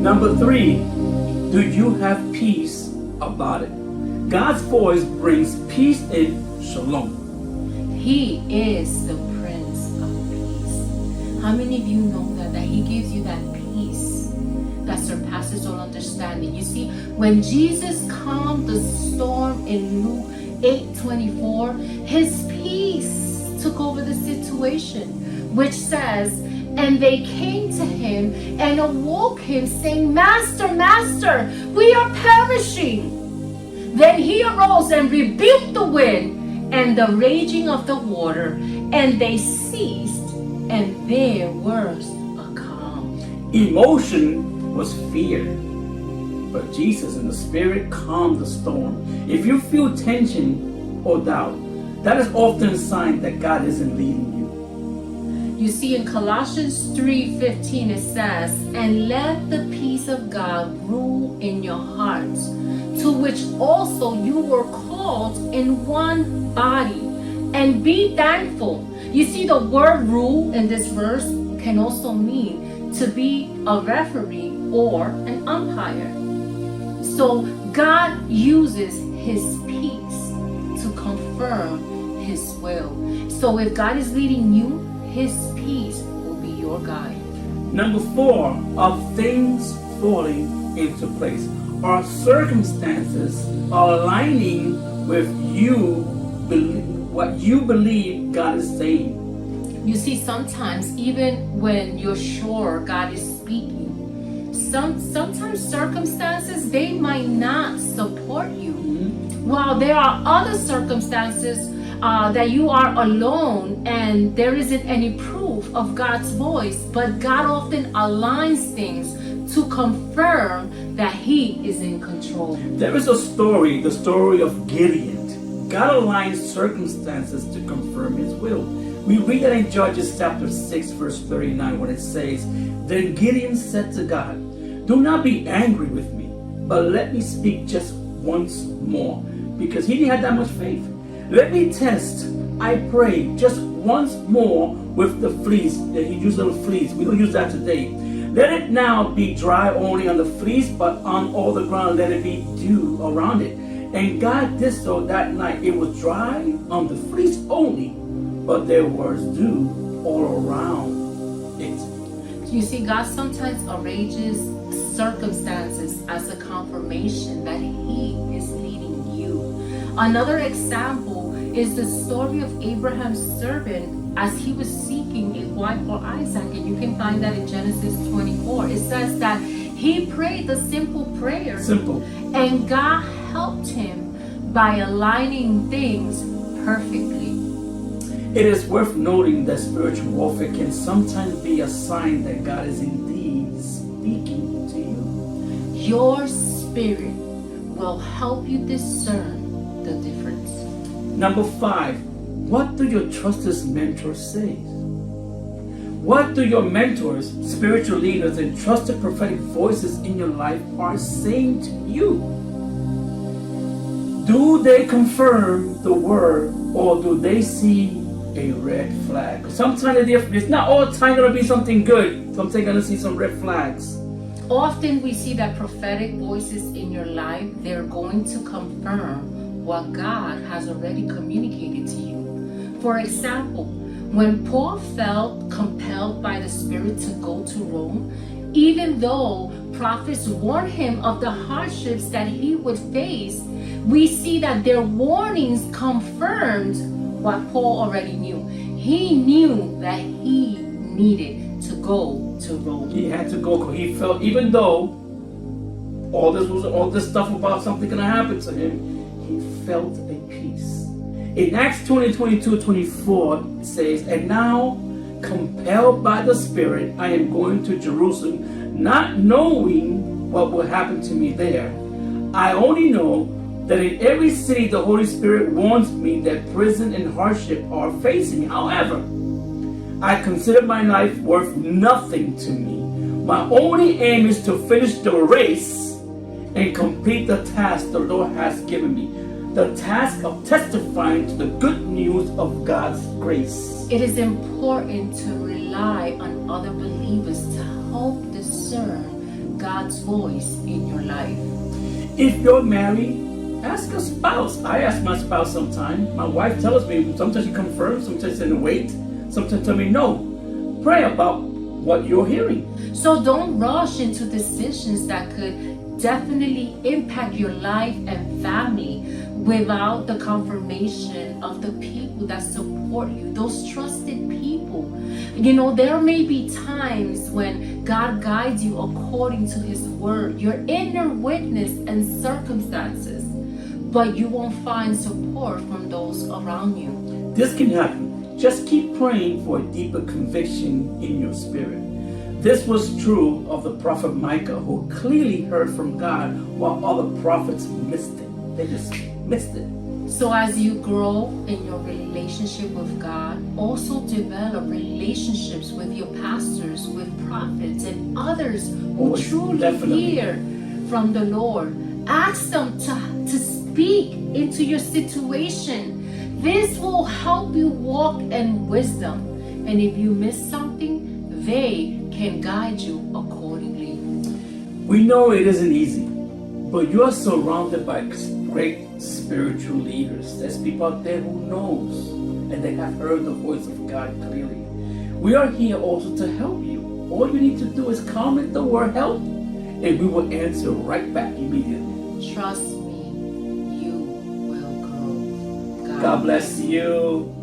Number 3, do you have peace about it? God's voice brings peace and shalom. He is the Prince of Peace. How many of you know that He gives you that peace that surpasses all understanding? You see, when Jesus calmed the storm in Luke 8:24, His peace took over the situation, which says, and they came to Him and awoke Him, saying, Master, Master, we are perishing. Then He arose and rebuked the wind and the raging of the water, and they ceased, and there was a calm. Emotion was fear, but Jesus in the Spirit calmed the storm. If you feel tension or doubt, that is often a sign that God isn't leading you. You see, in Colossians 3:15 it says, and let the peace of God rule in your hearts, to which also you were called in one body, and be thankful. You see, the word rule in this verse can also mean to be a referee or an umpire. So God uses His peace to confirm His will. So if God is leading you, His peace will be your guide. Number 4, of things falling into place. Our circumstances are aligning with what you believe God is saying. You see, sometimes even when you're sure God is speaking, sometimes circumstances, they might not support you. While there are other circumstances that you are alone and there isn't any proof of God's voice, but God often aligns things to confirm that He is in control. There is a story, the story of Gideon. God aligns circumstances to confirm His will. We read that in Judges chapter 6 verse 39 when it says, then Gideon said to God, do not be angry with me, but let me speak just once more, because he didn't have that much faith. Let me test, I pray, just once more with the fleece. He used little fleece. We don't use that today. Let it now be dry only on the fleece, but on all the ground let it be dew around it. And God did so that night. It was dry on the fleece only, but there was dew all around it. You see, God sometimes arranges circumstances as a confirmation that He is leading you. Another example is the story of Abraham's servant as he was seeking a wife for Isaac, and you can find that in Genesis 24. It says that he prayed the simple prayer. Simple. And God helped him by aligning things perfectly. It is worth noting that spiritual warfare can sometimes be a sign that God is indeed speaking to you. Your spirit will help you discern the difference. Number 5, what do your trusted mentors say? What do your mentors, spiritual leaders, and trusted prophetic voices in your life are saying to you? Do they confirm the word, or do they see a red flag? Sometimes it's not all the time going to be something good. Sometimes you're going to see some red flags. Often we see that prophetic voices in your life, they're going to confirm what God has already communicated to you. For example, when Paul felt compelled by the Spirit to go to Rome, even though prophets warned him of the hardships that he would face, we see that their warnings confirmed what Paul already knew. He knew that he needed to go to Rome. He had to go because he felt, even though all this stuff about something going to happen to him, he felt a peace. In Acts 20:22-24 it says, and now, compelled by the Spirit, I am going to Jerusalem, not knowing what will happen to me there. I only know that in every city the Holy Spirit warns me that prison and hardship are facing me. However, I consider my life worth nothing to me. My only aim is to finish the race and complete the task the Lord has given me. The task of testifying to the good news of God's grace. It is important to rely on other believers to help discern God's voice in your life. If you're married, ask a spouse. I ask my spouse sometimes. My wife tells me, sometimes she confirms, sometimes in the wait, sometimes tell me no. Pray about what you're hearing. So don't rush into decisions that could definitely impact your life and family without the confirmation of the people that support you, those trusted people. You know, there may be times when God guides you according to His word, your inner witness and circumstances, but you won't find support from those around you. This can happen. Just keep praying for a deeper conviction in your spirit. This was true of the prophet Micah, who clearly heard from God while other prophets missed it. They just missed it. So as you grow in your relationship with God, also develop relationships with your pastors, with prophets, and others who truly hear from the Lord. Ask them to speak into your situation. This will help you walk in wisdom. And if you miss something, they can guide you accordingly. We know it isn't easy, but you are surrounded by great spiritual leaders. There's people out there who knows and they have heard the voice of God clearly. We are here also to help you. All you need to do is comment the word help and we will answer right back immediately. Trust me, you will grow. God bless you.